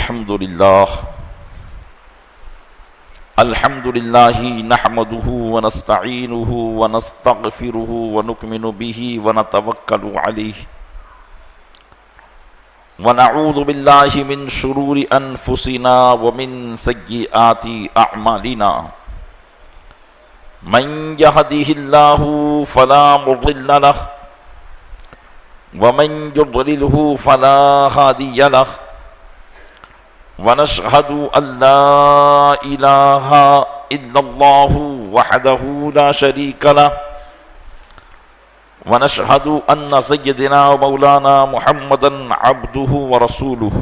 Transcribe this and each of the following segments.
الحمد لله نحمده ونستعينه ونستغفره ونؤمن به ونتوكل عليه ونعوذ بالله من شرور أنفسنا ومن سيئات أعمالنا من يهده الله فلا مضل له ومن يضلله فلا هادي له ونشهد أن لا إله إلا الله وحده لا شريك له ونشهد أن سيدنا ومولانا محمدا عبده ورسوله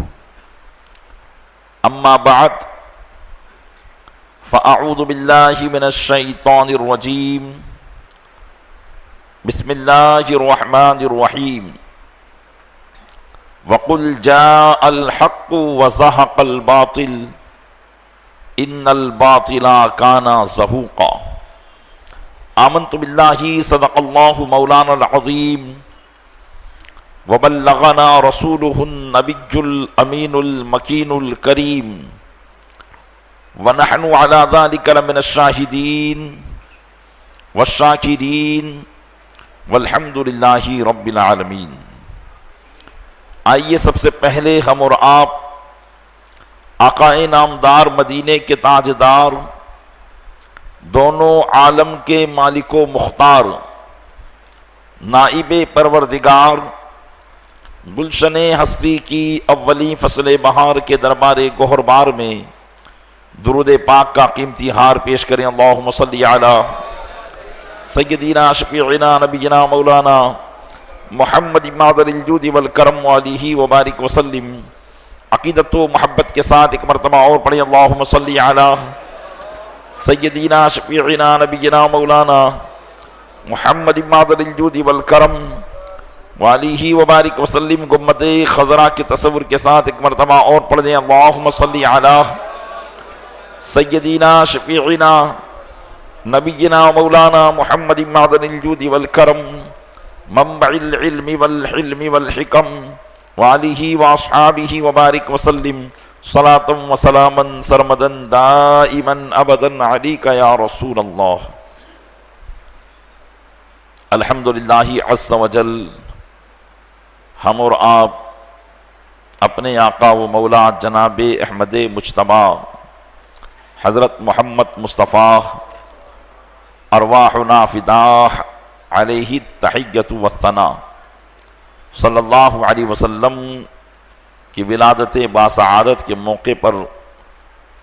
أما بعد فأعوذ بالله من الشيطان الرجيم بسم الله الرحمن الرحيم وَقُلْ جَاءَ الْحَقُّ وَزَهَقَ الْبَاطِلُ إِنَّ الْبَاطِلَ كَانَ زَهُوقًا آمنت بالله صدق الله مولانا العظيم وبلغنا رسوله النبي الأمين المكين الكريم ونحن على ذلك لمن الشاهدين والشاكرين والحمد لله رب العالمين۔ آئیے سب سے پہلے ہم اور آپ آقا نامدار مدینے کے تاجدار دونوں عالم کے مالک و مختار نائب پروردگار گلشن ہستی کی اولی فصل بہار کے دربار گوہربار میں درود پاک کا قیمتی ہار پیش کریں۔ اللہم صلی علی سیدنا شفیعنا نبینا مولانا محمد معدن الجود والکرم علیہ وبارک وسلم۔ عقیدت و محبت کے ساتھ ایک مرتبہ اور پڑھیں، اللہم صلی علی سیدنا شفیعنا نبینا مولانا محمد معدن الجود والکرم علیہ وبارک وسلم۔ گنبد خضرا کے تصور کے ساتھ ایک مرتبہ اور پڑھ دیں، اللہم صلی علی سیدنا شفیعنا نبینا مولانا محمد معدن الجود والکرم منبع العلم والحلم والحکم وعلیہ واصحابہ وبارک وسلم صلاۃ وسلاما سرمدا دائما ابدا علیک یا رسول اللہ۔ الحمدللہ عز وجل ہم اور آپ اپنے آقا و مولا جناب احمد مجتبیٰ حضرت محمد مصطفیٰ ارواحنا فداہ علیہ التحیۃ والثناء صلی اللہ علیہ وسلم کی ولادت باسعادت کے موقع پر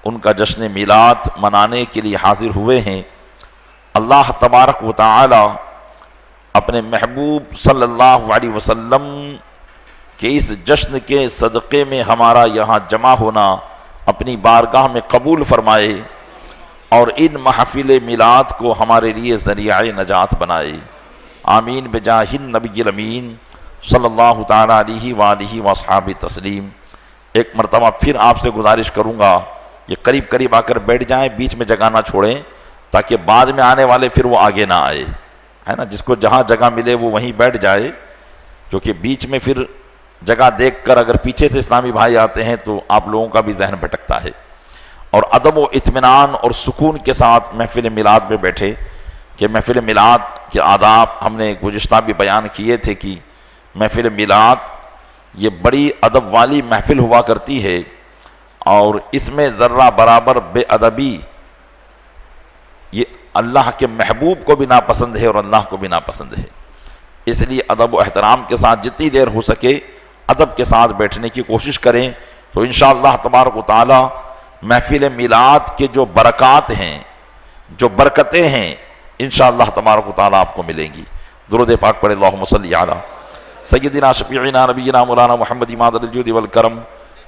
ان کا جشن میلاد منانے کے لیے حاضر ہوئے ہیں۔ اللہ تبارک و تعالی اپنے محبوب صلی اللہ علیہ وسلم کے اس جشن کے صدقے میں ہمارا یہاں جمع ہونا اپنی بارگاہ میں قبول فرمائے اور ان محافل میلاد کو ہمارے لیے ذریعہ نجات بنائے، آمین بجاہ النبی الامین صلی اللہ تعالیٰ علیہ وآلہ وصحابہ تسلیم۔ ایک مرتبہ پھر آپ سے گزارش کروں گا یہ قریب قریب آ کر بیٹھ جائیں، بیچ میں جگہ نہ چھوڑیں تاکہ بعد میں آنے والے پھر وہ آگے نہ آئے، ہے نا، جس کو جہاں جگہ ملے وہ وہیں بیٹھ جائے، کیونکہ بیچ میں پھر جگہ دیکھ کر اگر پیچھے سے اسلامی بھائی آتے ہیں تو آپ لوگوں کا بھی ذہن بھٹکتا ہے۔ اور ادب و اطمینان اور سکون کے ساتھ محفل میلاد میں بیٹھے کہ محفل میلاد کے آداب ہم نے گزشتہ بھی بیان کیے تھے کہ محفل میلاد یہ بڑی ادب والی محفل ہوا کرتی ہے اور اس میں ذرہ برابر بے ادبی یہ اللہ کے محبوب کو بھی ناپسند ہے اور اللہ کو بھی ناپسند ہے، اس لیے ادب و احترام کے ساتھ جتنی دیر ہو سکے ادب کے ساتھ بیٹھنے کی کوشش کریں تو انشاءاللہ تبارک و تعالی محفل میلاد کے جو برکات ہیں، جو برکتیں ہیں، انشاءاللہ تبارک و تعالی آپ کو ملیں گی۔ درود پاک پڑھیں، اللہم صلی علی سیدنا شفیعنا نبینا مولانا محمد معدن الجود والکرم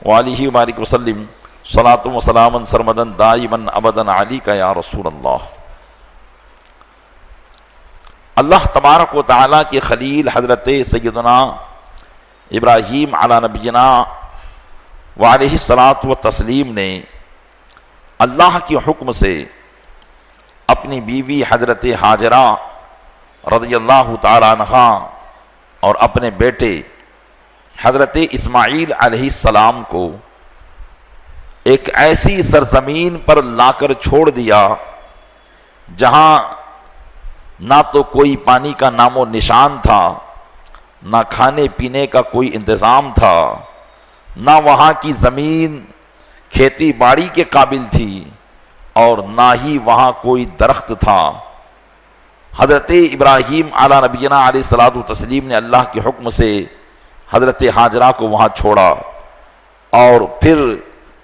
وعلیہ وبارک وسلم صلاۃ وسلاما سرمدا دائما ابدا علیک یا رسول اللہ۔ اللہ تبارک و تعالی کے خلیل حضرت سیدنا ابراہیم علی نبینا وعلیہ الصلاۃ والتسلیم نے اللہ کے حکم سے اپنی بیوی حضرت ہاجرہ رضی اللہ تعالی عنہا اور اپنے بیٹے حضرت اسماعیل علیہ السلام کو ایک ایسی سرزمین پر لا کر چھوڑ دیا جہاں نہ تو کوئی پانی کا نام و نشان تھا، نہ کھانے پینے کا کوئی انتظام تھا، نہ وہاں کی زمین کھیتی باڑی کے قابل تھی، اور نہ ہی وہاں کوئی درخت تھا۔ حضرت ابراہیم علیہ نبینا علیہ الصلوۃ والتسلیم نے اللہ کے حکم سے حضرت ہاجرہ کو وہاں چھوڑا، اور پھر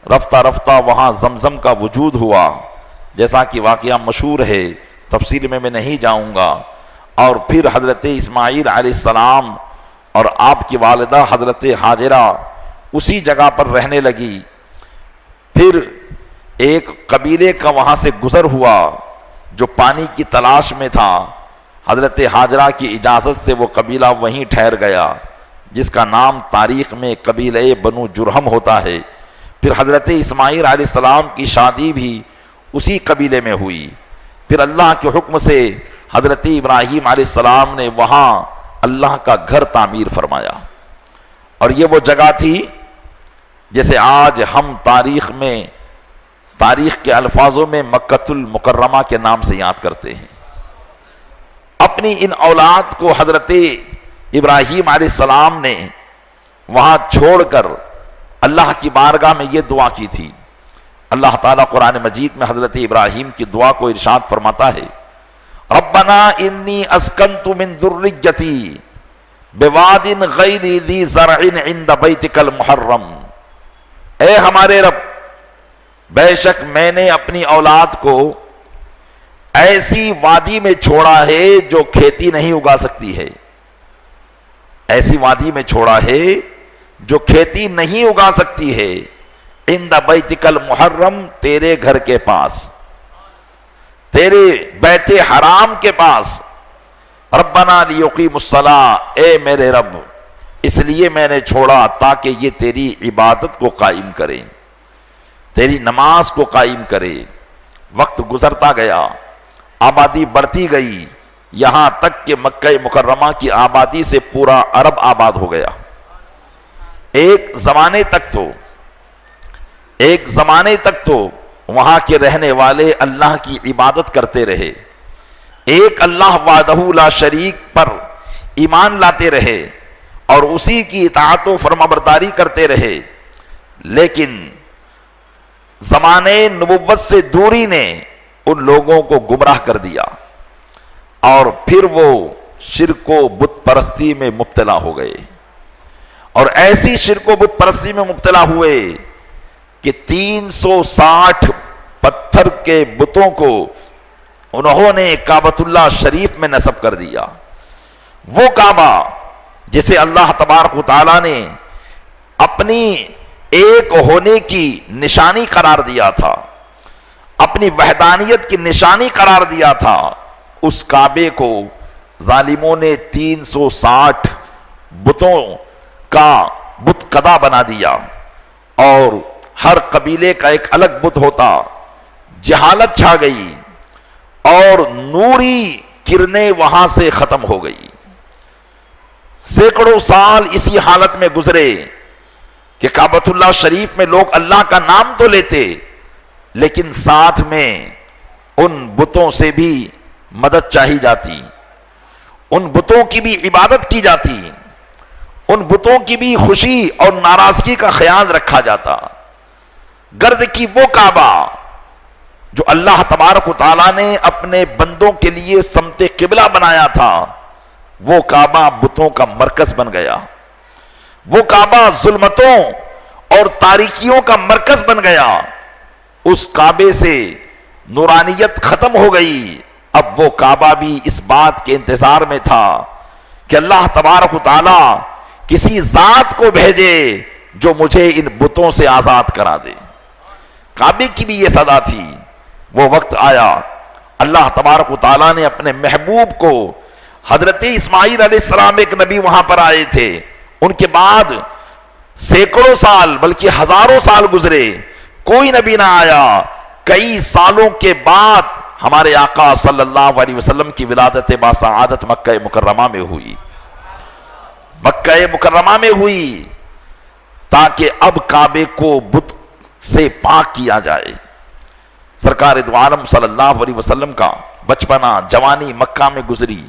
رفتہ رفتہ وہاں زمزم کا وجود ہوا، جیسا کہ واقعہ مشہور ہے، تفصیل میں نہیں جاؤں گا۔ اور پھر حضرت اسماعیل علیہ السلام اور آپ کی والدہ حضرت ہاجرہ اسی جگہ پر رہنے لگی۔ پھر ایک قبیلے کا وہاں سے گزر ہوا جو پانی کی تلاش میں تھا، حضرت ہاجرہ کی اجازت سے وہ قبیلہ وہیں ٹھہر گیا، جس کا نام تاریخ میں قبیلہ بنو جرہم ہوتا ہے۔ پھر حضرت اسماعیل علیہ السلام کی شادی بھی اسی قبیلے میں ہوئی۔ پھر اللہ کے حکم سے حضرت ابراہیم علیہ السلام نے وہاں اللہ کا گھر تعمیر فرمایا، اور یہ وہ جگہ تھی جیسے آج ہم تاریخ کے الفاظوں میں مکۃ المکرمہ کے نام سے یاد کرتے ہیں۔ اپنی ان اولاد کو حضرت ابراہیم علیہ السلام نے وہاں چھوڑ کر اللہ کی بارگاہ میں یہ دعا کی تھی۔ اللہ تعالیٰ قرآن مجید میں حضرت ابراہیم کی دعا کو ارشاد فرماتا ہے، ربنا انی اسکنت من ذریتی بواد غیر ذی زرع عند بیتک المحرم، اے ہمارے رب، بے شک میں نے اپنی اولاد کو ایسی وادی میں چھوڑا ہے جو کھیتی نہیں اگا سکتی ہے، ایسی وادی میں چھوڑا ہے جو کھیتی نہیں اگا سکتی ہے، عند بیتک المحرم، تیرے گھر کے پاس، تیرے بیت حرام کے پاس، ربنا لیقیموا الصلاۃ، اے میرے رب اس لیے میں نے چھوڑا تاکہ یہ تیری عبادت کو قائم کریں، تیری نماز کو قائم کرے۔ وقت گزرتا گیا، آبادی بڑھتی گئی، یہاں تک کہ مکہ مکرمہ کی آبادی سے پورا عرب آباد ہو گیا۔ ایک زمانے تک تو وہاں کے رہنے والے اللہ کی عبادت کرتے رہے، ایک اللہ وحدہ لا شریک پر ایمان لاتے رہے اور اسی کی اطاعت و فرمانبرداری کرتے رہے، لیکن زمانے نبوت سے دوری نے ان لوگوں کو گمراہ کر دیا، اور پھر وہ شرک و بت پرستی میں مبتلا ہو گئے، اور ایسی شرک و بت پرستی میں مبتلا ہوئے کہ 360 پتھر کے بتوں کو انہوں نے کعبۃ اللہ شریف میں نصب کر دیا۔ وہ کعبہ جسے اللہ تبارک و تعالیٰ نے اپنی ایک ہونے کی نشانی قرار دیا تھا، اپنی وحدانیت کی نشانی قرار دیا تھا، اس کعبے کو ظالموں نے 360 بتوں کا بت قدا بنا دیا، اور ہر قبیلے کا ایک الگ بت ہوتا۔ جہالت چھا گئی اور نوری کرنیں وہاں سے ختم ہو گئی۔ سینکڑوں سال اسی حالت میں گزرے کہ کعبۃ اللہ شریف میں لوگ اللہ کا نام تو لیتے، لیکن ساتھ میں ان بتوں سے بھی مدد چاہی جاتی، ان بتوں کی بھی عبادت کی جاتی، ان بتوں کی بھی خوشی اور ناراضگی کا خیال رکھا جاتا۔ غرض کی وہ کعبہ جو اللہ تبارک و تعالیٰ نے اپنے بندوں کے لیے سمت قبلہ بنایا تھا، وہ کعبہ بتوں کا مرکز بن گیا، وہ کعبہ ظلمتوں اور تاریکیوں کا مرکز بن گیا۔ اس کعبے سے نورانیت ختم ہو گئی۔ اب وہ کعبہ بھی اس بات کے انتظار میں تھا کہ اللہ تبارک و تعالیٰ کسی ذات کو بھیجے جو مجھے ان بتوں سے آزاد کرا دے۔ کعبے کی بھی یہ صدا تھی۔ وہ وقت آیا، اللہ تبارک و تعالیٰ نے اپنے محبوب کو، حضرت اسماعیل علیہ السلام ایک نبی وہاں پر آئے تھے، ان کے بعد سینکڑوں سال بلکہ ہزاروں سال گزرے، کوئی نبی نہ آیا۔ کئی سالوں کے بعد ہمارے آقا صلی اللہ علیہ وسلم کی ولادت باسعادت مکہ مکرمہ میں ہوئی، مکہ مکرمہ میں ہوئی، تاکہ اب کعبے کو بت سے پاک کیا جائے۔ سرکار دو عالم صلی اللہ علیہ وسلم کا بچپنا، جوانی مکہ میں گزری۔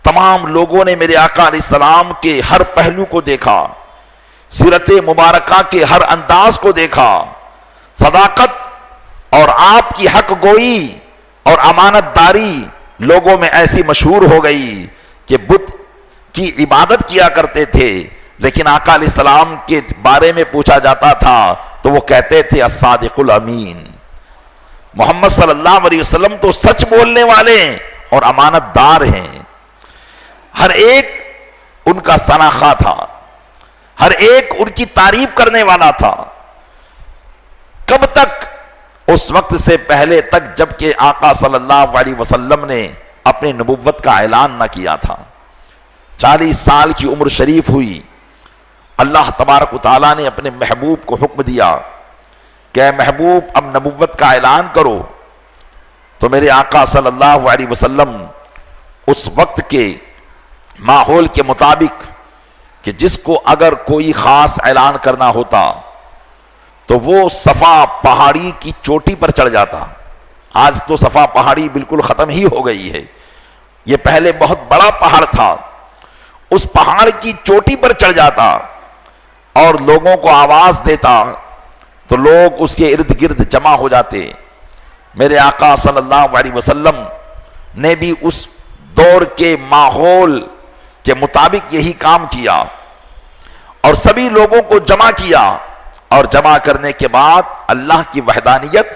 تمام لوگوں نے میرے آقا علیہ السلام کے ہر پہلو کو دیکھا، سیرت مبارکہ کے ہر انداز کو دیکھا۔ صداقت اور آپ کی حق گوئی اور امانت داری لوگوں میں ایسی مشہور ہو گئی کہ بت کی عبادت کیا کرتے تھے، لیکن آقا علیہ السلام کے بارے میں پوچھا جاتا تھا تو وہ کہتے تھے الصادق الامین۔ محمد صلی اللہ علیہ وسلم تو سچ بولنے والے اور امانت دار ہیں۔ ہر ایک ان کا ثناء تھا، ہر ایک ان کی تعریف کرنے والا تھا۔ کب تک؟ اس وقت سے پہلے تک جب کہ آقا صلی اللہ علیہ وسلم نے اپنی نبوت کا اعلان نہ کیا تھا۔ 40 سال کی عمر شریف ہوئی، اللہ تبارک و تعالیٰ نے اپنے محبوب کو حکم دیا کہ اے محبوب اب نبوت کا اعلان کرو۔ تو میرے آقا صلی اللہ علیہ وسلم اس وقت کے ماحول کے مطابق کہ جس کو اگر کوئی خاص اعلان کرنا ہوتا تو وہ صفا پہاڑی کی چوٹی پر چڑھ جاتا۔ آج تو صفا پہاڑی بالکل ختم ہی ہو گئی ہے، یہ پہلے بہت بڑا پہاڑ تھا۔ اس پہاڑ کی چوٹی پر چڑھ جاتا اور لوگوں کو آواز دیتا تو لوگ اس کے ارد گرد جمع ہو جاتے۔ میرے آقا صلی اللہ علیہ وسلم نے بھی اس دور کے ماحول کے مطابق یہی کام کیا اور سبھی لوگوں کو جمع کیا، اور جمع کرنے کے بعد اللہ کی وحدانیت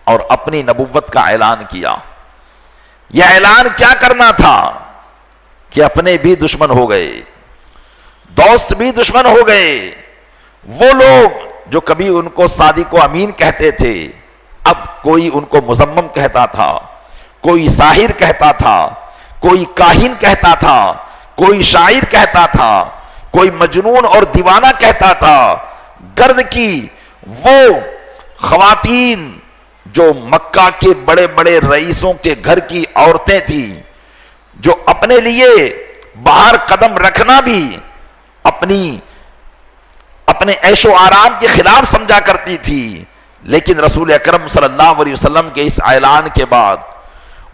اور اپنی نبوت کا اعلان کیا۔ یہ اعلان کیا کرنا تھا کہ اپنے بھی دشمن ہو گئے، دوست بھی دشمن ہو گئے۔ وہ لوگ جو کبھی ان کو صادق و امین کہتے تھے، اب کوئی ان کو مذمم کہتا تھا، کوئی ساحر کہتا تھا، کوئی کاہن کہتا تھا، کوئی شاعر کہتا تھا، کوئی مجنون اور دیوانہ کہتا تھا۔ گرد کی وہ خواتین جو مکہ کے بڑے بڑے رئیسوں کے گھر کی عورتیں تھیں، جو اپنے لیے باہر قدم رکھنا بھی اپنے عیش و آرام کے خلاف سمجھا کرتی تھی، لیکن رسول اکرم صلی اللہ علیہ وسلم کے اس اعلان کے بعد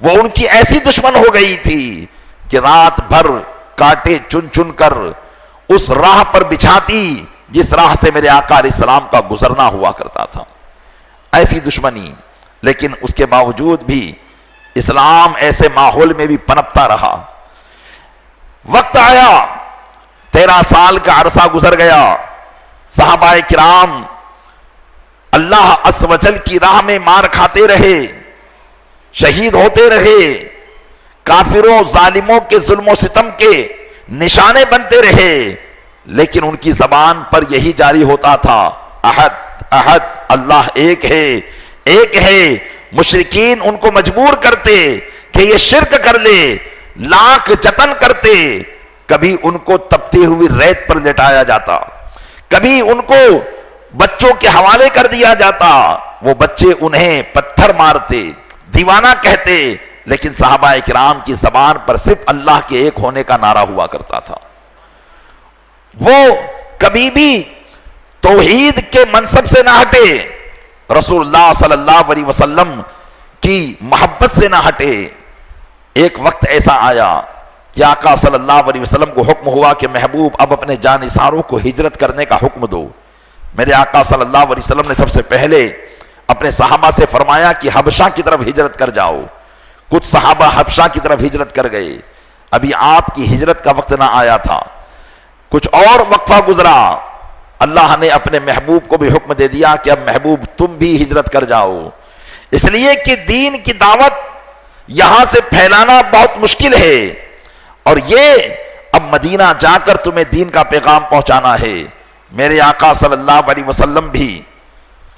وہ ان کی ایسی دشمن ہو گئی تھی کہ رات بھر کانٹے چن چن کر اس راہ پر بچھاتی جس راہ سے میرے آقا علیہ السلام کا گزرنا ہوا کرتا تھا۔ ایسی دشمنی، لیکن اس کے باوجود بھی اسلام ایسے ماحول میں بھی پنپتا رہا۔ وقت آیا، 13 سال کا عرصہ گزر گیا، صحابہ کرام اللہ عز و جل کی راہ میں مار کھاتے رہے، شہید ہوتے رہے، کافروں ظالموں کے ظلم و ستم کے نشانے بنتے رہے، لیکن ان کی زبان پر یہی جاری ہوتا تھا احد احد، اللہ ایک ہے ایک ہے۔ مشرکین ان کو مجبور کرتے کہ یہ شرک کر لے، لاکھ جتن کرتے، کبھی ان کو تپتی ہوئی ریت پر لٹایا جاتا، کبھی ان کو بچوں کے حوالے کر دیا جاتا، وہ بچے انہیں پتھر مارتے، دیوانہ کہتے، لیکن صحابہ کرام کی زبان پر صرف اللہ کے ایک ہونے کا نعرہ ہوا کرتا تھا۔ وہ کبھی بھی توحید کے منصب سے نہ ہٹے، رسول اللہ صلی اللہ علیہ وسلم کی محبت سے نہ ہٹے۔ ایک وقت ایسا آیا کہ آقا صلی اللہ علیہ وسلم کو حکم ہوا کہ محبوب اب اپنے جانثاروں کو ہجرت کرنے کا حکم دو۔ میرے آقا صلی اللہ علیہ وسلم نے سب سے پہلے اپنے صحابہ سے فرمایا کہ حبشہ کی طرف ہجرت کر جاؤ۔ کچھ صحابہ حبشہ کی طرف ہجرت کر گئے، ابھی آپ کی ہجرت کا وقت نہ آیا تھا۔ کچھ اور وقفہ گزرا، اللہ نے اپنے محبوب کو بھی حکم دے دیا کہ اب محبوب تم بھی ہجرت کر جاؤ، اس لیے کہ دین کی دعوت یہاں سے پھیلانا بہت مشکل ہے، اور یہ اب مدینہ جا کر تمہیں دین کا پیغام پہنچانا ہے۔ میرے آقا صلی اللہ علیہ وسلم بھی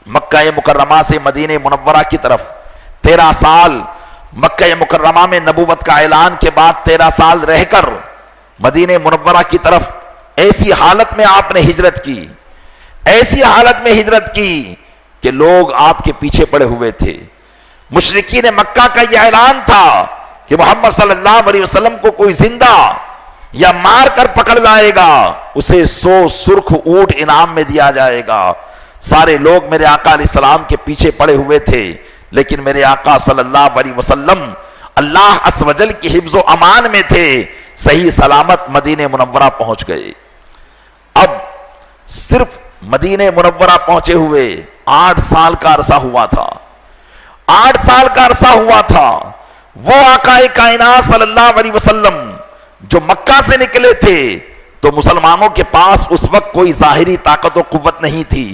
مکہ مکرمہ سے مدینہ منورہ کی طرف 13 سال مکہ مکرمہ میں نبوت کا اعلان کے بعد 13 سال رہ کر مدینہ منورہ کی طرف ایسی حالت میں آپ نے ہجرت کی، ایسی حالت میں ہجرت کی کہ لوگ آپ کے پیچھے پڑے ہوئے تھے۔ مشرکین مکہ کا یہ اعلان تھا کہ محمد صلی اللہ علیہ وسلم کو کوئی زندہ یا مار کر پکڑ لائے گا، اسے 100 سرخ اونٹ انعام میں دیا جائے گا۔ سارے لوگ میرے آقا علیہ السلام کے پیچھے پڑے ہوئے تھے، لیکن میرے آقا صلی اللہ علیہ وسلم اللہ عز و جل کی حفظ و امان میں تھے، صحیح سلامت مدینہ منورہ پہنچ گئے۔ اب صرف مدینہ منورہ پہنچے ہوئے 8 سال کا عرصہ ہوا تھا، 8 سال کا عرصہ ہوا تھا۔ وہ آقا کائنات صلی اللہ علیہ وسلم جو مکہ سے نکلے تھے تو مسلمانوں کے پاس اس وقت کوئی ظاہری طاقت و قوت نہیں تھی،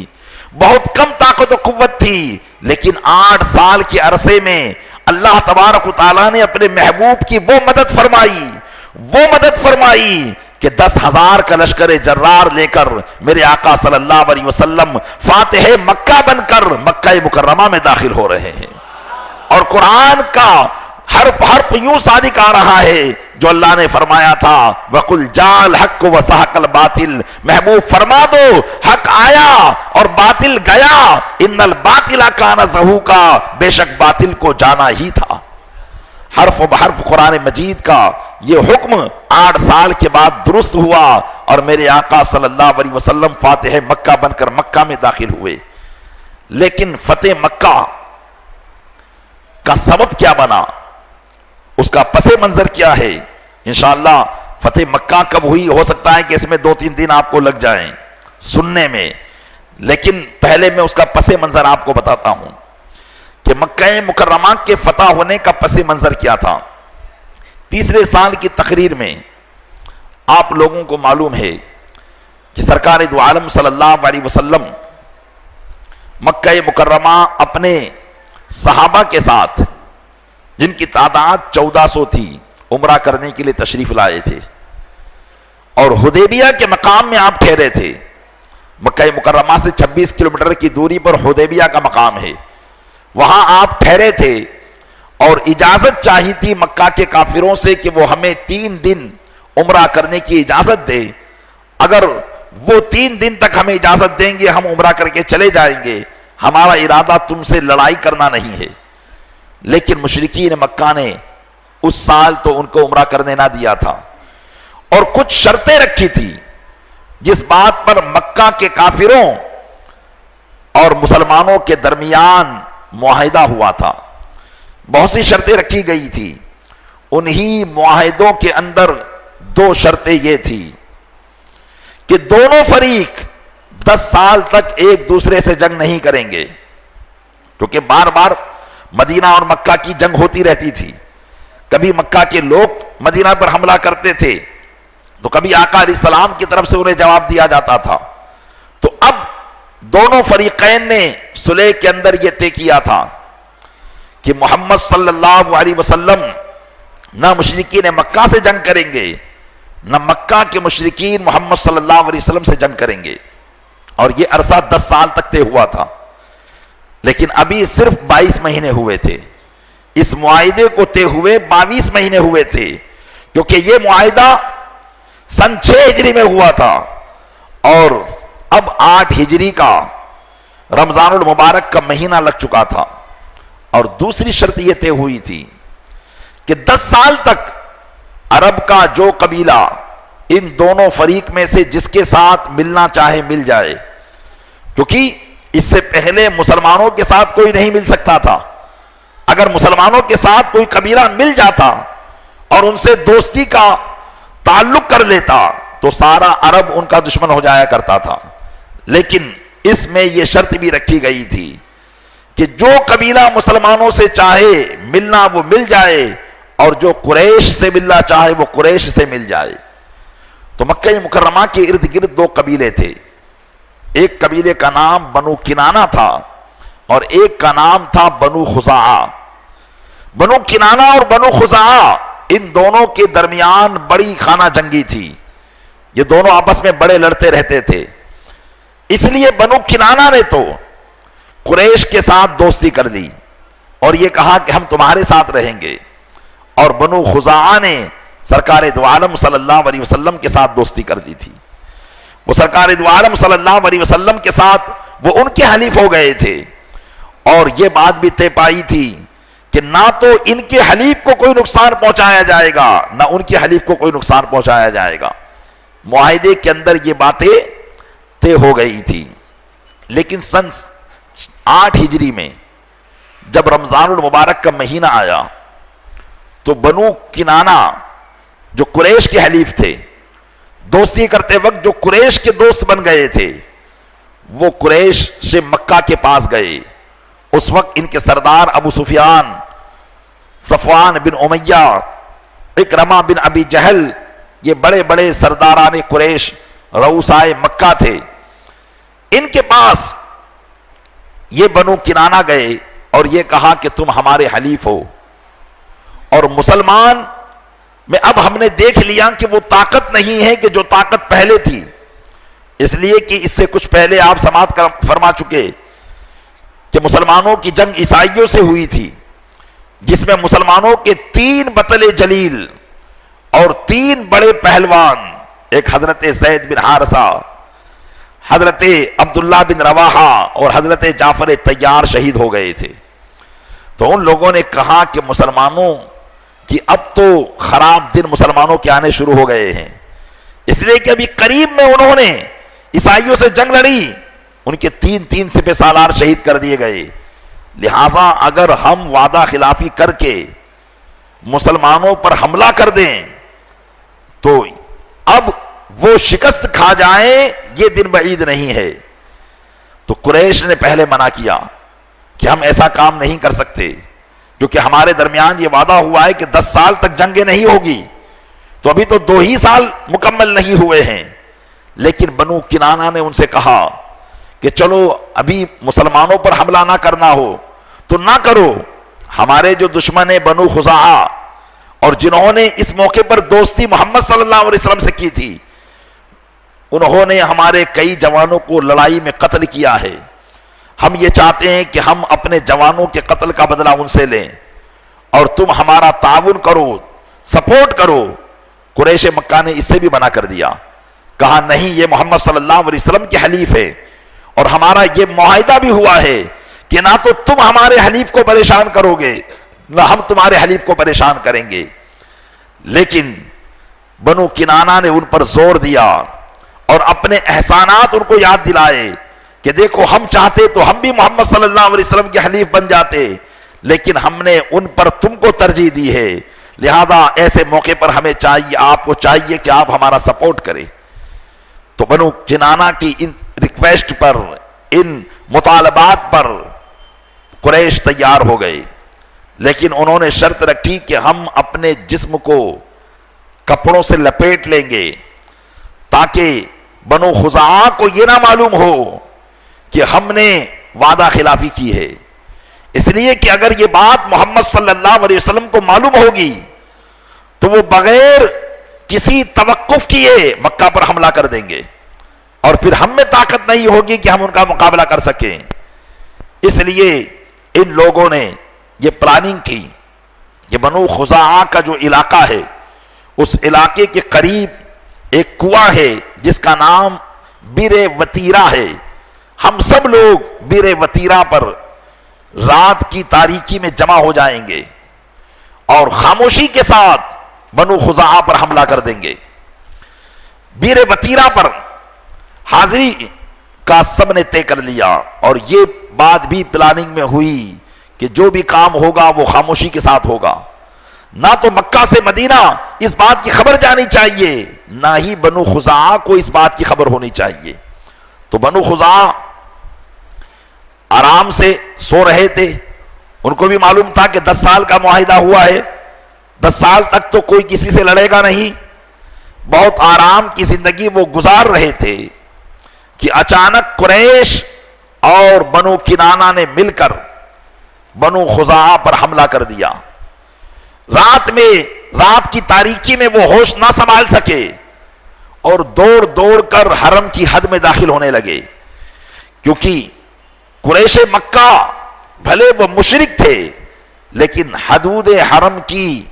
بہت کم طاقت و قوت تھی، لیکن 8 سال کے عرصے میں اللہ تبارک و تعالیٰ نے اپنے محبوب کی وہ مدد فرمائی کہ 10,000 کا لشکر جرار لے کر میرے آقا صلی اللہ علیہ وسلم فاتح مکہ بن کر مکہ مکرمہ میں داخل ہو رہے ہیں، اور قرآن کا حرف یوں صادق آ رہا ہے جو اللہ نے فرمایا تھا وَقُلْ جَاءَ الْحَقُّ وَزَهَقَ الْبَاطِلُ، محبوب فرما دو حق آیا اور باطل گیا، ان الباطل کان زہوقا، بے شک باطل کو جانا ہی تھا۔ حرف و بحرف قرآن مجید کا یہ حکم 8 سال کے بعد درست ہوا، اور میرے آقا صلی اللہ علیہ وسلم فاتح مکہ بن کر مکہ میں داخل ہوئے۔ لیکن فتح مکہ کا سبب کیا بنا، اس کا پس منظر کیا ہے؟ انشاءاللہ فتح مکہ کب ہوئی، ہو سکتا ہے کہ اس میں 2-3 دن آپ کو لگ جائیں سننے میں، لیکن پہلے میں اس کا پس منظر آپ کو بتاتا ہوں کہ مکہ مکرمہ کے فتح ہونے کا پس منظر کیا تھا۔ تیسرے سال کی تقریر میں آپ لوگوں کو معلوم ہے کہ سرکار دو عالم صلی اللہ علیہ وسلم مکہ مکرمہ اپنے صحابہ کے ساتھ، جن کی تعداد 1400 تھی، عمرہ کرنے کے لیے تشریف لائے تھے، اور حدیبیہ کے مقام میں آپ ٹھہرے تھے۔ مکہ مکرمہ سے 26 کلومیٹر کی دوری پر حدیبیہ کا مقام ہے، وہاں آپ ٹھہرے تھے، اور اجازت چاہی تھی مکہ کے کافروں سے کہ وہ ہمیں 3 دن عمرہ کرنے کی اجازت دے، اگر وہ 3 دن تک ہمیں اجازت دیں گے ہم عمرہ کر کے چلے جائیں گے، ہمارا ارادہ تم سے لڑائی کرنا نہیں ہے۔ لیکن مشرکین مکہ نے اس سال تو ان کو عمرہ کرنے نہ دیا تھا، اور کچھ شرطیں رکھی تھی جس بات پر مکہ کے کافروں اور مسلمانوں کے درمیان معاہدہ ہوا تھا۔ بہت سی شرطیں رکھی گئی تھی، انہی معاہدوں کے اندر 2 شرطیں یہ تھی کہ دونوں فریق 10 سال تک ایک دوسرے سے جنگ نہیں کریں گے، کیونکہ بار بار مدینہ اور مکہ کی جنگ ہوتی رہتی تھی، کبھی مکہ کے لوگ مدینہ پر حملہ کرتے تھے تو کبھی آقا علیہ السلام کی طرف سے انہیں جواب دیا جاتا تھا۔ تو اب دونوں فریقین نے صلح کے اندر یہ طے کیا تھا کہ محمد صلی اللہ علیہ وسلم نہ مشرکین مکہ سے جنگ کریں گے، نہ مکہ کے مشرکین محمد صلی اللہ علیہ وسلم سے جنگ کریں گے، اور یہ عرصہ 10 سال تک طے ہوا تھا۔ لیکن ابھی صرف 22 مہینے ہوئے تھے، اس معاہدے کو طے ہوئے 22 مہینے ہوئے تھے، کیونکہ یہ معاہدہ سن 6 ہجری میں ہوا تھا، اور اب 8 ہجری کا رمضان المبارک کا مہینہ لگ چکا تھا۔ اور دوسری شرط یہ طے ہوئی تھی کہ 10 سال تک عرب کا جو قبیلہ ان دونوں فریق میں سے جس کے ساتھ ملنا چاہے مل جائے، کیونکہ اس سے پہلے مسلمانوں کے ساتھ کوئی نہیں مل سکتا تھا، اگر مسلمانوں کے ساتھ کوئی قبیلہ مل جاتا اور ان سے دوستی کا تعلق کر لیتا تو سارا عرب ان کا دشمن ہو جایا کرتا تھا۔ لیکن اس میں یہ شرط بھی رکھی گئی تھی کہ جو قبیلہ مسلمانوں سے چاہے ملنا وہ مل جائے، اور جو قریش سے ملنا چاہے وہ قریش سے مل جائے۔ تو مکہ مکرمہ کے ارد گرد 2 قبیلے تھے، ایک قبیلے کا نام بنو کنانہ تھا اور ایک کا نام تھا بنو خزاعہ۔ بنو کنانہ اور بنو خزاعہ ان دونوں کے درمیان بڑی خانہ جنگی تھی، یہ دونوں آپس میں بڑے لڑتے رہتے تھے، اس لیے بنو کنانہ نے تو قریش کے ساتھ دوستی کر لی اور یہ کہا کہ ہم تمہارے ساتھ رہیں گے، اور بنو خزاعہ نے سرکار دو عالم صلی اللہ علیہ وسلم کے ساتھ دوستی کر دی تھی۔ وہ سرکار دو عالم صلی اللہ علیہ وسلم کے ساتھ وہ ان کے حلیف ہو گئے تھے، اور یہ بات بھی طے پائی تھی کہ نہ تو ان کے حلیف کو کوئی نقصان پہنچایا جائے گا نہ ان کے حلیف کو کوئی نقصان پہنچایا جائے گا۔ معاہدے کے اندر یہ باتیں طے ہو گئی تھی۔ لیکن سن 8 ہجری میں جب رمضان المبارک کا مہینہ آیا تو بنو کنانہ جو قریش کے حلیف تھے، دوستی کرتے وقت جو قریش کے دوست بن گئے تھے، وہ قریش سے مکہ کے پاس گئے. اس وقت ان کے سردار ابو سفیان، صفوان بن امیہ، اکرمہ بن ابی جہل، یہ بڑے بڑے سرداران قریش، رؤسائے مکہ تھے. ان کے پاس یہ بنو کنانہ گئے اور یہ کہا کہ تم ہمارے حلیف ہو، اور مسلمان میں اب ہم نے دیکھ لیا کہ وہ طاقت نہیں ہے کہ جو طاقت پہلے تھی، اس لیے کہ اس سے کچھ پہلے آپ سماعت فرما چکے کہ مسلمانوں کی جنگ عیسائیوں سے ہوئی تھی، جس میں مسلمانوں کے 3 بطل جلیل اور 3 بڑے پہلوان، ایک حضرت زید بن حارثہ، حضرت عبداللہ بن رواحہ اور حضرت جعفر طیار شہید ہو گئے تھے. تو ان لوگوں نے کہا کہ مسلمانوں کی اب تو خراب دن مسلمانوں کے آنے شروع ہو گئے ہیں، اس لیے کہ ابھی قریب میں انہوں نے عیسائیوں سے جنگ لڑی، ان کے 3 سپہ سالار شہید کر دیے گئے. لہٰذا اگر ہم وعدہ خلافی کر کے مسلمانوں پر حملہ کر دیں تو اب وہ شکست کھا جائیں، یہ دن بعید نہیں ہے. تو قریش نے پہلے منع کیا کہ ہم ایسا کام نہیں کر سکتے، کیونکہ ہمارے درمیان یہ وعدہ ہوا ہے کہ 10 سال تک جنگیں نہیں ہوگی، تو ابھی تو 2 ہی سال مکمل نہیں ہوئے ہیں. لیکن بنو کنانہ نے ان سے کہا کہ چلو ابھی مسلمانوں پر حملہ نہ کرنا ہو تو نہ کرو. ہمارے جو دشمن ہیں بنو خزاعہ، اور جنہوں نے اس موقع پر دوستی محمد صلی اللہ علیہ وسلم سے کی تھی، انہوں نے ہمارے کئی جوانوں کو لڑائی میں قتل کیا ہے. ہم یہ چاہتے ہیں کہ ہم اپنے جوانوں کے قتل کا بدلہ ان سے لیں اور تم ہمارا تعاون کرو، سپورٹ کرو. قریش مکہ نے اس سے بھی منع کر دیا، کہا نہیں، یہ محمد صلی اللہ علیہ وسلم کے حلیف ہے اور ہمارا یہ معاہدہ بھی ہوا ہے کہ نہ تو تم ہمارے حلیف کو پریشان کرو گے نہ ہم تمہارے حلیف کو پریشان کریں گے. لیکن بنو کنانہ نے ان پر زور دیا اور اپنے احسانات ان کو یاد دلائے کہ دیکھو ہم چاہتے تو ہم بھی محمد صلی اللہ علیہ وسلم کے حلیف بن جاتے، لیکن ہم نے ان پر تم کو ترجیح دی ہے، لہذا ایسے موقع پر ہمیں چاہیے، آپ کو چاہیے کہ آپ ہمارا سپورٹ کریں. تو بنو کنانہ کی ان ریکویسٹ پر، ان مطالبات پر قریش تیار ہو گئے، لیکن انہوں نے شرط رکھی کہ ہم اپنے جسم کو کپڑوں سے لپیٹ لیں گے تاکہ بنو خزاعہ کو یہ نہ معلوم ہو کہ ہم نے وعدہ خلافی کی ہے. اس لیے کہ اگر یہ بات محمد صلی اللہ علیہ وسلم کو معلوم ہوگی تو وہ بغیر کسی توقف کیے مکہ پر حملہ کر دیں گے اور پھر ہم میں طاقت نہیں ہوگی کہ ہم ان کا مقابلہ کر سکیں. اس لیے ان لوگوں نے یہ پلاننگ کی کہ بنو خزاعہ کا جو علاقہ ہے، اس علاقے کے قریب ایک کنواں ہے جس کا نام بئر وطیرہ ہے. ہم سب لوگ بئر وطیرہ پر رات کی تاریکی میں جمع ہو جائیں گے اور خاموشی کے ساتھ بنو خزاعہ پر حملہ کر دیں گے. بئر وطیرہ پر حاضری کا سب نے طے کر لیا اور یہ بات بھی پلاننگ میں ہوئی کہ جو بھی کام ہوگا وہ خاموشی کے ساتھ ہوگا. نہ تو مکہ سے مدینہ اس بات کی خبر جانی چاہیے، نہ ہی بنو خزاعہ کو اس بات کی خبر ہونی چاہیے. تو بنو خزاعہ آرام سے سو رہے تھے، ان کو بھی معلوم تھا کہ 10 سال کا معاہدہ ہوا ہے، 10 سال تک تو کوئی کسی سے لڑے گا نہیں، بہت آرام کی زندگی وہ گزار رہے تھے کہ اچانک قریش اور بنو کنانہ نے مل کر بنو خزاعہ پر حملہ کر دیا. رات کی تاریکی میں وہ ہوش نہ سنبھال سکے اور دوڑ کر حرم کی حد میں داخل ہونے لگے، کیونکہ قریش مکہ بھلے وہ مشرک تھے لیکن حدود حرم کی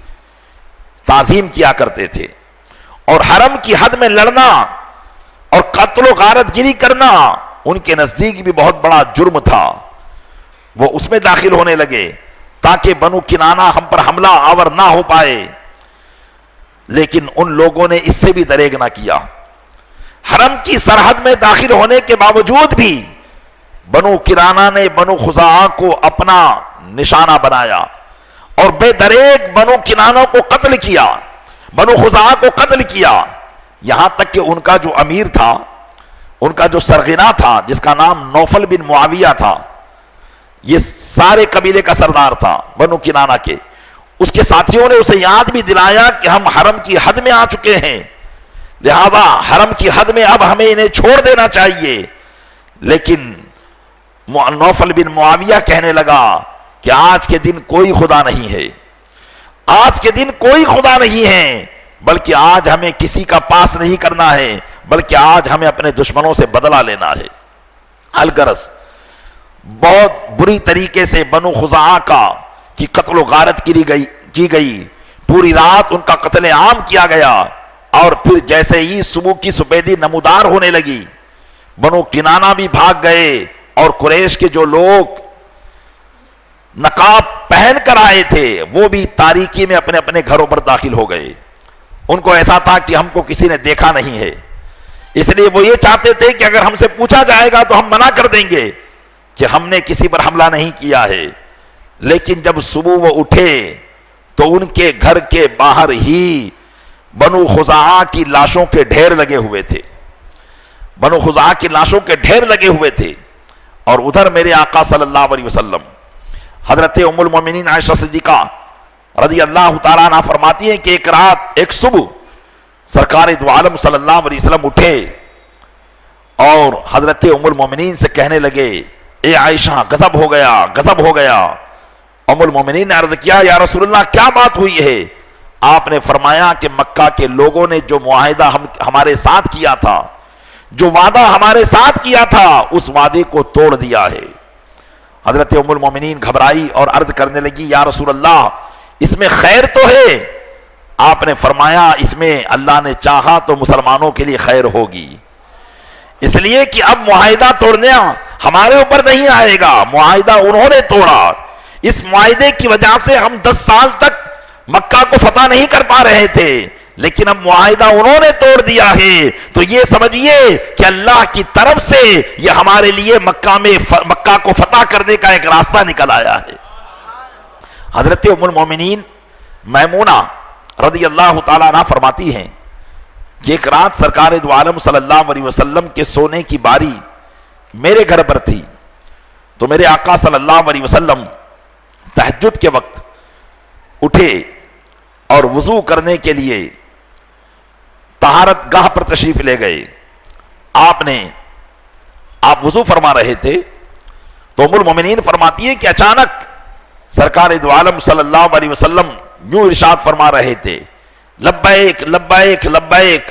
تعظیم کیا کرتے تھے، اور حرم کی حد میں لڑنا اور قتل و غارت گیری کرنا ان کے نزدیک بھی بہت بڑا جرم تھا. وہ اس میں داخل ہونے لگے تاکہ بنو کنانہ ہم پر حملہ آور نہ ہو پائے، لیکن ان لوگوں نے اس سے بھی دریغ نہ کیا. حرم کی سرحد میں داخل ہونے کے باوجود بھی بنو کنانہ نے بنو خزاعہ کو اپنا نشانہ بنایا اور بے دریغ بنو کنانہ کو قتل کیا، بنو خزاعہ کو قتل کیا، یہاں تک کہ ان کا جو امیر تھا، ان کا جو سرغنا تھا جس کا نام نوفل بن معاویہ تھا، یہ سارے قبیلے کا سردار تھا بنو کنانہ کے، اس کے ساتھیوں نے اسے یاد بھی دلایا کہ ہم حرم کی حد میں آ چکے ہیں، لہذا حرم کی حد میں اب ہمیں انہیں چھوڑ دینا چاہیے، لیکن نوفل بن معاویہ کہنے لگا کہ آج کے دن کوئی خدا نہیں ہے، آج کے دن کوئی خدا نہیں ہے، بلکہ آج ہمیں کسی کا پاس نہیں کرنا ہے، بلکہ آج ہمیں اپنے دشمنوں سے بدلہ لینا ہے۔ الغرض بہت بری طریقے سے بنو خزاعہ کی قتل و غارت کی گئی، پوری رات ان کا قتل عام کیا گیا، اور پھر جیسے ہی صبح کی سپیدی نمودار ہونے لگی، بنو کنانہ بھی بھاگ گئے اور قریش کے جو لوگ نقاب پہن کر آئے تھے وہ بھی تاریکی میں اپنے اپنے گھروں پر داخل ہو گئے۔ ان کو ایسا تھا کہ ہم کو کسی نے دیکھا نہیں ہے، اس لیے وہ یہ چاہتے تھے کہ اگر ہم سے پوچھا جائے گا تو ہم منع کر دیں گے کہ ہم نے کسی پر حملہ نہیں کیا ہے۔ لیکن جب صبح وہ اٹھے تو ان کے گھر کے باہر ہی بنو خزاعہ کی لاشوں کے ڈھیر لگے ہوئے تھے، بنو خزاعہ کی لاشوں کے ڈھیر لگے ہوئے تھے، اور ادھر میرے آقا صلی اللہ علیہ وسلم حضرت ام المومنین عائشہ صدیقہ رضی اللہ تعالیٰ عنہ فرماتی ہیں کہ ایک رات ایک صبح سرکار دو عالم صلی اللہ علیہ وسلم اٹھے اور حضرت ام المومنین سے کہنے لگے، اے عائشہ غضب ہو گیا، غضب ہو گیا۔ ام المومنین نے عرض کیا، یا رسول اللہ کیا بات ہوئی ہے؟ آپ نے فرمایا کہ مکہ کے لوگوں نے جو معاہدہ ہمارے ساتھ کیا تھا، جو وعدہ ہمارے ساتھ کیا تھا، اس وعدے کو توڑ دیا ہے۔ حضرت ام المومنین گھبرائی اور عرض کرنے لگی، یا رسول اللہ اس میں خیر تو ہے؟ آپ نے فرمایا اس میں اللہ نے چاہا تو مسلمانوں کے لیے خیر ہوگی، اس لیے کہ اب معاہدہ توڑنا ہمارے اوپر نہیں آئے گا، معاہدہ انہوں نے توڑا، اس معاہدے کی وجہ سے ہم 10 سال تک مکہ کو فتح نہیں کر پا رہے تھے، لیکن اب معاہدہ انہوں نے توڑ دیا ہے، تو یہ سمجھیے کہ اللہ کی طرف سے یہ ہمارے لیے مکہ کو فتح کرنے کا ایک راستہ نکل آیا ہے۔ حضرت ام المومنین میمونہ رضی اللہ تعالیٰ عنہ فرماتی ہیں کہ ایک رات سرکار دو عالم صلی اللہ علیہ وسلم کے سونے کی باری میرے گھر پر تھی، تو میرے آقا صلی اللہ علیہ وسلم تہجد کے وقت اٹھے اور وضو کرنے کے لیے طہارت گاہ پر تشریف لے گئے۔ آپ وضو فرما رہے تھے تو ام المومنین فرماتی ہے کہ اچانک سرکار دو عالم صلی اللہ علیہ وسلم یوں ارشاد فرما رہے تھے، لبیک لبیک لبیک،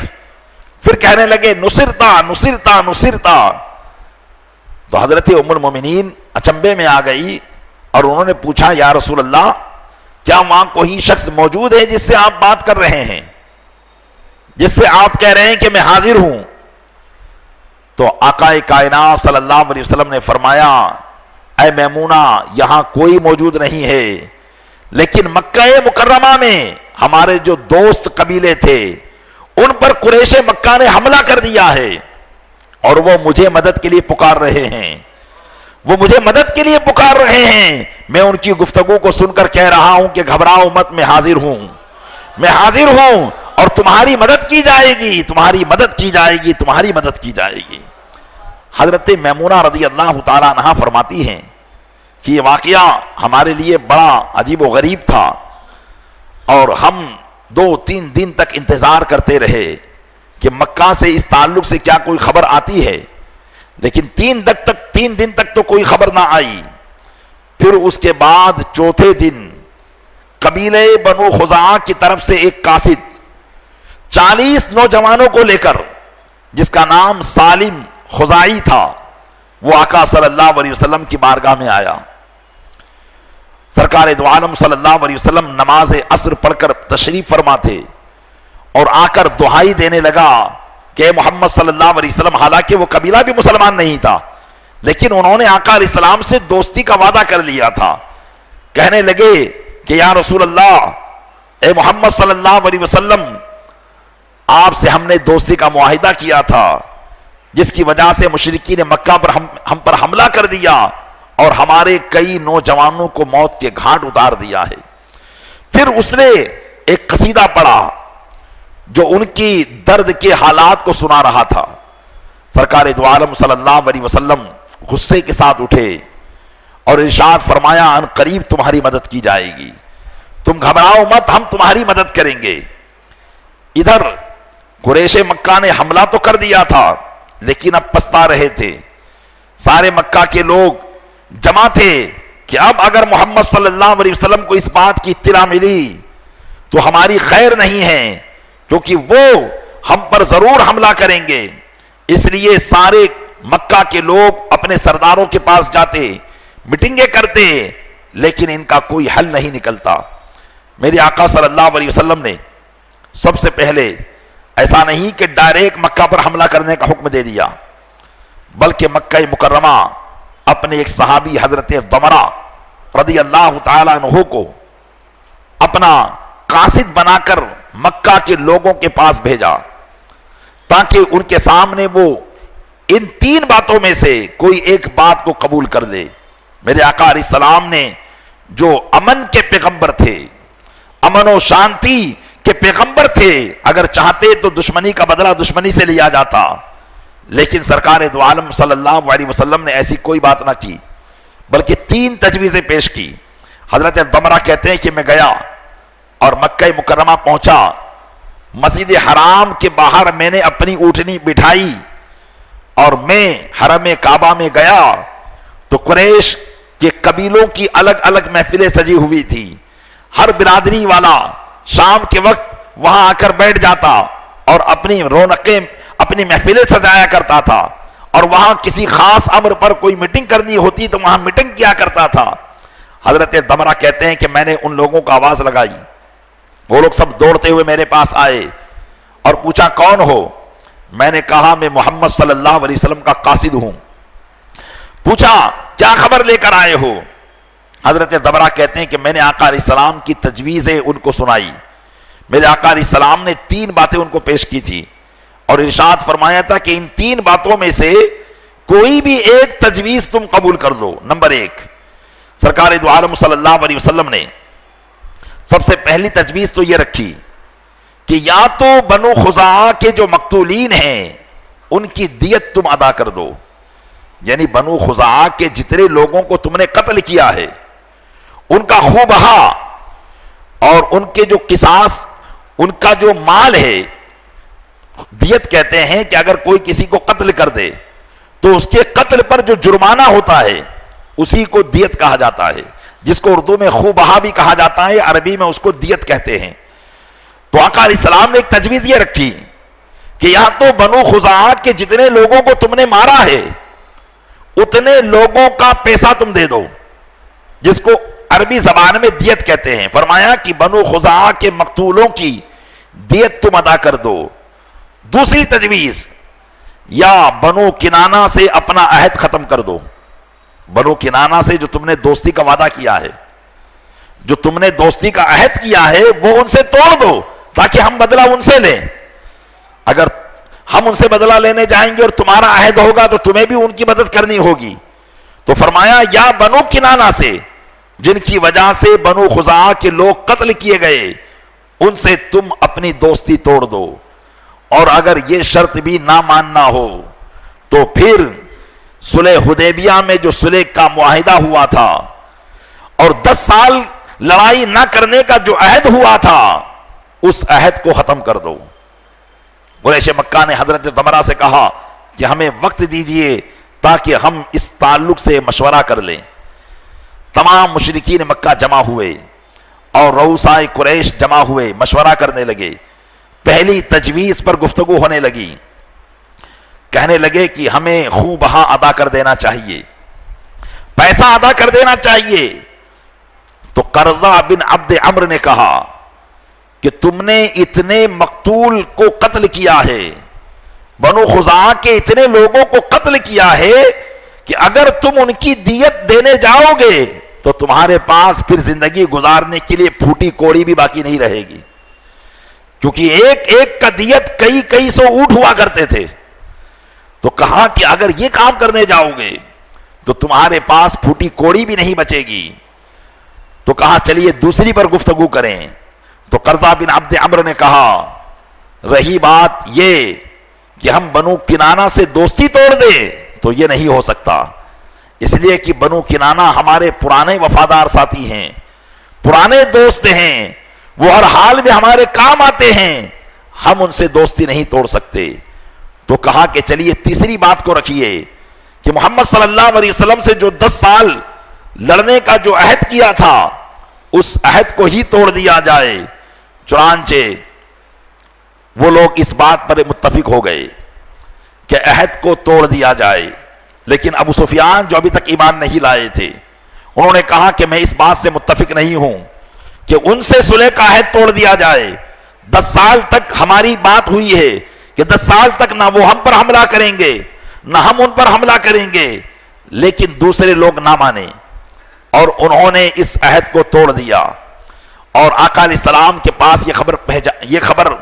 پھر کہنے لگے نصرتا نصرتا نصرتا۔ تو حضرت ام المومنین اچنبے میں آ گئی اور انہوں نے پوچھا، یا رسول اللہ کیا وہاں کوئی شخص موجود ہے جس سے آپ بات کر رہے ہیں، جس سے آپ کہہ رہے ہیں کہ میں حاضر ہوں؟ تو آقا کائنات صلی اللہ علیہ وسلم نے فرمایا، اے میمونہ یہاں کوئی موجود نہیں ہے، لیکن مکہ مکرمہ میں ہمارے جو دوست قبیلے تھے ان پر قریش مکہ نے حملہ کر دیا ہے، اور وہ مجھے مدد کے لیے پکار رہے ہیں، وہ مجھے مدد کے لیے پکار رہے ہیں۔ میں ان کی گفتگو کو سن کر کہہ رہا ہوں کہ گھبراؤ مت، میں حاضر ہوں، میں حاضر ہوں، اور تمہاری مدد کی جائے گی، تمہاری مدد کی جائے گی، تمہاری مدد کی جائے گی۔ حضرت میمونہ رضی اللہ تعالیٰ عنہ فرماتی ہیں کہ یہ واقعہ ہمارے لیے بڑا عجیب و غریب تھا، اور ہم 2-3 دن تک انتظار کرتے رہے کہ مکہ سے اس تعلق سے کیا کوئی خبر آتی ہے، لیکن 3 دن تک تو کوئی خبر نہ آئی۔ پھر اس کے بعد چوتھے دن قبیلہ بنو خزاعہ کی طرف سے ایک قاصد 40 نوجوانوں کو لے کر، جس کا نام سالم خزاعی تھا، وہ آقا صلی اللہ علیہ وسلم کی بارگاہ میں آیا۔ سرکار دو عالم صلی اللہ علیہ وسلم نماز عصر پڑھ کر تشریف فرما تھے، اور آ کر دعائی دینے لگا کہ محمد صلی اللہ علیہ وسلم، حالانکہ وہ قبیلہ بھی مسلمان نہیں تھا، لیکن انہوں نے آقا علیہ السلام سے دوستی کا وعدہ کر لیا تھا۔ کہنے لگے کہ یا رسول اللہ، اے محمد صلی اللہ علیہ وسلم، آپ سے ہم نے دوستی کا معاہدہ کیا تھا، جس کی وجہ سے مشرکین مکہ پر ہم پر حملہ کر دیا اور ہمارے کئی نوجوانوں کو موت کے گھاٹ اتار دیا ہے۔ پھر اس نے ایک قصیدہ پڑھا جو ان کی درد کے حالات کو سنا رہا تھا۔ سرکار دو عالم صلی اللہ علیہ وسلم غصے کے ساتھ اٹھے اور ارشاد فرمایا ان قریب تمہاری مدد کی جائے گی، تم گھبراؤ مت، ہم تمہاری مدد کریں گے۔ ادھر قریش مکہ نے حملہ تو کر دیا تھا لیکن اب پچھتا رہے تھے، سارے مکہ کے لوگ جمع تھے کہ اب اگر محمد صلی اللہ علیہ وسلم کو اس بات کی اطلاع ملی تو ہماری خیر نہیں ہے، کیونکہ وہ ہم پر ضرور حملہ کریں گے۔ اس لیے سارے مکہ کے لوگ اپنے سرداروں کے پاس جاتے، میٹنگیں کرتے، لیکن ان کا کوئی حل نہیں نکلتا۔ میرے آقا صلی اللہ علیہ وسلم نے سب سے پہلے ایسا نہیں کہ ڈائریکٹ مکہ پر حملہ کرنے کا حکم دے دیا، بلکہ مکہ مکرمہ اپنے ایک صحابی حضرت ضمرہ رضی اللہ تعالی عنہ کو اپنا قاصد بنا کر مکہ کے لوگوں کے پاس بھیجا تاکہ ان کے سامنے وہ ان تین باتوں میں سے کوئی ایک بات کو قبول کر لے۔ میرے آقا علیہ السلام نے جو امن کے پیغمبر تھے، امن و شانتی کے پیغمبر تھے، اگر چاہتے تو دشمنی کا بدلہ دشمنی سے لیا جاتا، لیکن سرکار دو عالم صلی اللہ علیہ وسلم نے ایسی کوئی بات نہ کی، بلکہ تین تجویزیں پیش کی۔ حضرت ضمرہ کہتے ہیں کہ میں گیا اور مکہ مکرمہ پہنچا، مسجد حرام کے باہر میں نے اپنی اونٹنی بٹھائی اور میں حرم کعبہ میں گیا تو قریش کے قبیلوں کی الگ الگ محفلیں سجی ہوئی تھی، ہر برادری والا شام کے وقت وہاں آ کر بیٹھ جاتا اور اپنی رونقیں اپنی محفلیں سجایا کرتا تھا، اور وہاں کسی خاص امر پر کوئی میٹنگ کرنی ہوتی تو وہاں میٹنگ کیا کرتا تھا۔ حضرت ضمرہ کہتے ہیں کہ میں نے ان لوگوں کو آواز لگائی، وہ لوگ سب دوڑتے ہوئے میرے پاس آئے اور پوچھا کون ہو؟ میں نے کہا میں محمد صلی اللہ علیہ وسلم کا قاصد ہوں۔ پوچھا کیا خبر لے کر آئے ہو؟ حضرت ضمرہ کہتے ہیں کہ میں نے آقا علیہ السلام کی تجویزیں ان کو سنائی۔ میرے آقا علیہ السلام نے تین باتیں ان کو پیش کی تھی اور ارشاد فرمایا تھا کہ ان تین باتوں میں سے کوئی بھی ایک تجویز تم قبول کر لو۔ نمبر ایک، سرکار دو عالم صلی اللہ علیہ وسلم نے سب سے پہلی تجویز تو یہ رکھی کہ یا تو بنو خزاعہ کے جو مقتولین ہیں ان کی دیت تم ادا کر دو، یعنی بنو خزاعہ کے جتنے لوگوں کو تم نے قتل کیا ہے ان کا خون بہا اور ان کے جو قصاص، ان کا جو مال ہے، دیت کہتے ہیں کہ اگر کوئی کسی کو قتل کر دے تو اس کے قتل پر جو جرمانہ ہوتا ہے اسی کو دیت کہا جاتا ہے، جس کو اردو میں خون بہا بھی کہا جاتا ہے، عربی میں اس کو دیت کہتے ہیں۔ تو آقا علیہ السلام نے ایک تجویز یہ رکھی کہ یا تو بنو خزاعہ کے جتنے لوگوں کو تم نے مارا ہے اتنے لوگوں کا پیسہ تم دے دو، جس کو عربی زبان میں دیت کہتے ہیں۔ فرمایا کہ بنو خزاعہ کے مقتولوں کی دیت تم ادا کر دو۔ دوسری تجویز، یا بنو کنانہ سے اپنا عہد ختم کر دو، بنو کنانہ سے جو تم نے دوستی کا وعدہ کیا ہے، جو تم نے دوستی کا عہد کیا ہے وہ ان سے توڑ دو تاکہ ہم بدلہ ان سے لیں۔ اگر ہم ان سے بدلہ لینے جائیں گے اور تمہارا عہد ہوگا تو تمہیں بھی ان کی مدد کرنی ہوگی۔ تو فرمایا یا بنو کنانہ سے جن کی وجہ سے بنو خزاعہ کے لوگ قتل کیے گئے ان سے تم اپنی دوستی توڑ دو، اور اگر یہ شرط بھی نہ ماننا ہو تو پھر صلح حدیبیہ میں جو صلح کا معاہدہ ہوا تھا اور 10 سال لڑائی نہ کرنے کا جو عہد ہوا تھا اس عہد کو ختم کر دو۔ قریش مکہ نے حضرت ضمرہ سے کہا کہ ہمیں وقت دیجئے تاکہ ہم اس تعلق سے مشورہ کر لیں۔ تمام مشرکین مکہ جمع ہوئے اور رؤسائے قریش جمع ہوئے، مشورہ کرنے لگے، پہلی تجویز پر گفتگو ہونے لگی، کہنے لگے کہ ہمیں خون بہا ادا کر دینا چاہیے، پیسہ ادا کر دینا چاہیے۔ تو قرظہ بن عبد عمرو نے کہا کہ تم نے اتنے مقتول کو قتل کیا ہے، بنو خزاعہ کے اتنے لوگوں کو قتل کیا ہے کہ اگر تم ان کی دیت دینے جاؤ گے تو تمہارے پاس پھر زندگی گزارنے کے لیے پھوٹی کوڑی بھی باقی نہیں رہے گی، کیونکہ ایک ایک کا دیت کئی سو اونٹ ہوا کرتے تھے۔ تو کہا کہ اگر یہ کام کرنے جاؤ گے تو تمہارے پاس پھوٹی کوڑی بھی نہیں بچے گی. تو کہا چلیے دوسری پر گفتگو کریں. تو قرظہ بن عبد عمرو نے کہا رہی بات یہ کہ ہم بنو کنانہ سے دوستی توڑ دیں تو یہ نہیں ہو سکتا، اس لیے کہ بنو کنانہ ہمارے پرانے وفادار ساتھی ہیں، پرانے دوست ہیں، وہ ہر حال میں ہمارے کام آتے ہیں، ہم ان سے دوستی نہیں توڑ سکتے. تو کہا کہ چلیے تیسری بات کو رکھیے کہ محمد صلی اللہ علیہ وسلم سے جو 10 سال لڑنے کا جو عہد کیا تھا اس عہد کو ہی توڑ دیا جائے. چنانچہ وہ لوگ اس بات پر متفق ہو گئے کہ عہد کو توڑ دیا جائے. لیکن ابو سفیان جو ابھی تک ایمان نہیں لائے تھے انہوں نے کہا کہ میں اس بات سے متفق نہیں ہوں کہ ان سے صلح کا عہد توڑ دیا جائے. 10 سال تک ہماری بات ہوئی ہے کہ 10 سال تک نہ وہ ہم پر حملہ کریں گے نہ ہم ان پر حملہ کریں گے، لیکن دوسرے لوگ نہ مانے اور انہوں نے اس عہد کو توڑ دیا. اور آقا علیہ السلام کے پاس یہ خبر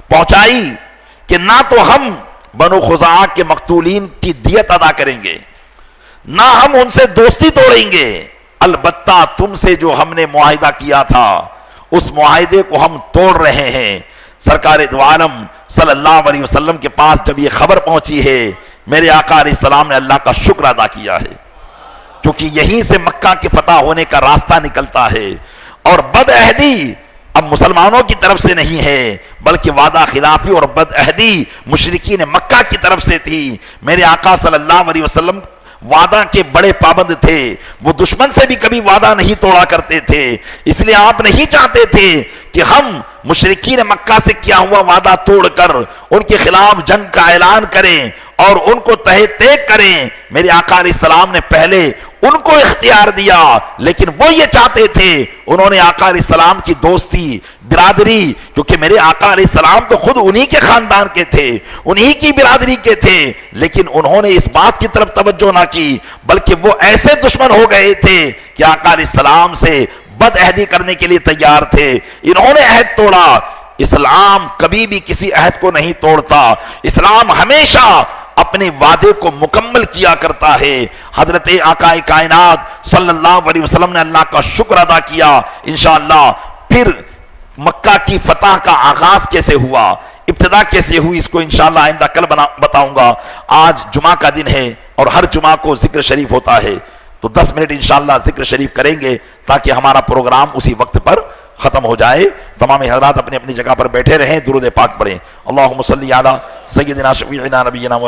پہنچائی کہ نہ تو ہم بنو خزاعہ کے مقتولین کی دیت ادا کریں گے نہ ہم ان سے دوستی توڑیں گے، البتہ تم سے جو ہم نے معاہدہ کیا تھا اس معاہدے کو ہم توڑ رہے ہیں. سرکار دو عالم صلی اللہ علیہ وسلم کے پاس جب یہ خبر پہنچی ہے میرے آقا علیہ السلام نے اللہ کا شکر ادا کیا ہے، کیونکہ یہیں سے مکہ کے فتح ہونے کا راستہ نکلتا ہے. اور بد عہدی اب مسلمانوں کی طرف سے نہیں ہے بلکہ وعدہ خلافی اور بد عہدی مشرکین مکہ کی طرف سے تھی. میرے آقا صلی اللہ علیہ وسلم وعدہ کے بڑے پابند تھے، وہ دشمن سے بھی کبھی وعدہ نہیں توڑا کرتے تھے. اس لیے آپ نہیں چاہتے تھے کہ ہم مشرکین مکہ سے کیا ہوا وعدہ توڑ کر ان کے خلاف جنگ کا اعلان کریں اور ان کو تہہ تیگ کریں. میرے آقا علیہ السلام نے پہلے ان کو اختیار دیا، لیکن وہ یہ چاہتے تھے انہوں نے آقا علیہ السلام کی دوستی برادری، کیونکہ میرے آقا علیہ السلام تو خود انہی کے خاندان کے تھے، انہی کی برادری کے تھے، لیکن انہوں نے اس بات کی طرف توجہ نہ کی بلکہ وہ ایسے دشمن ہو گئے تھے کہ آقا علیہ السلام سے بد عہدی کرنے کے لیے تیار تھے. انہوں نے عہد توڑا. اسلام کبھی بھی کسی عہد کو نہیں توڑتا، اسلام ہمیشہ اپنے وعدے کو مکمل کیا کرتا ہے. حضرت آقا کائنات صلی اللہ علیہ وسلم نے اللہ کا شکر ادا کیا. انشاءاللہ پھر مکہ کی فتح کا آغاز کیسے ہوا، ابتدا کیسے ہوئی، اس کو انشاءاللہ آئندہ کل بتاؤں گا. آج جمعہ کا دن ہے اور ہر جمعہ کو ذکر شریف ہوتا ہے، تو 10 منٹ انشاءاللہ ذکر شریف کریں گے تاکہ ہمارا پروگرام اسی وقت پر ختم ہو جائے. تمام حضرات اپنی اپنی جگہ پر بیٹھے رہیں، درود پاک پڑھیں. اللہم صلی علی سیدنا شفیعنا نبینا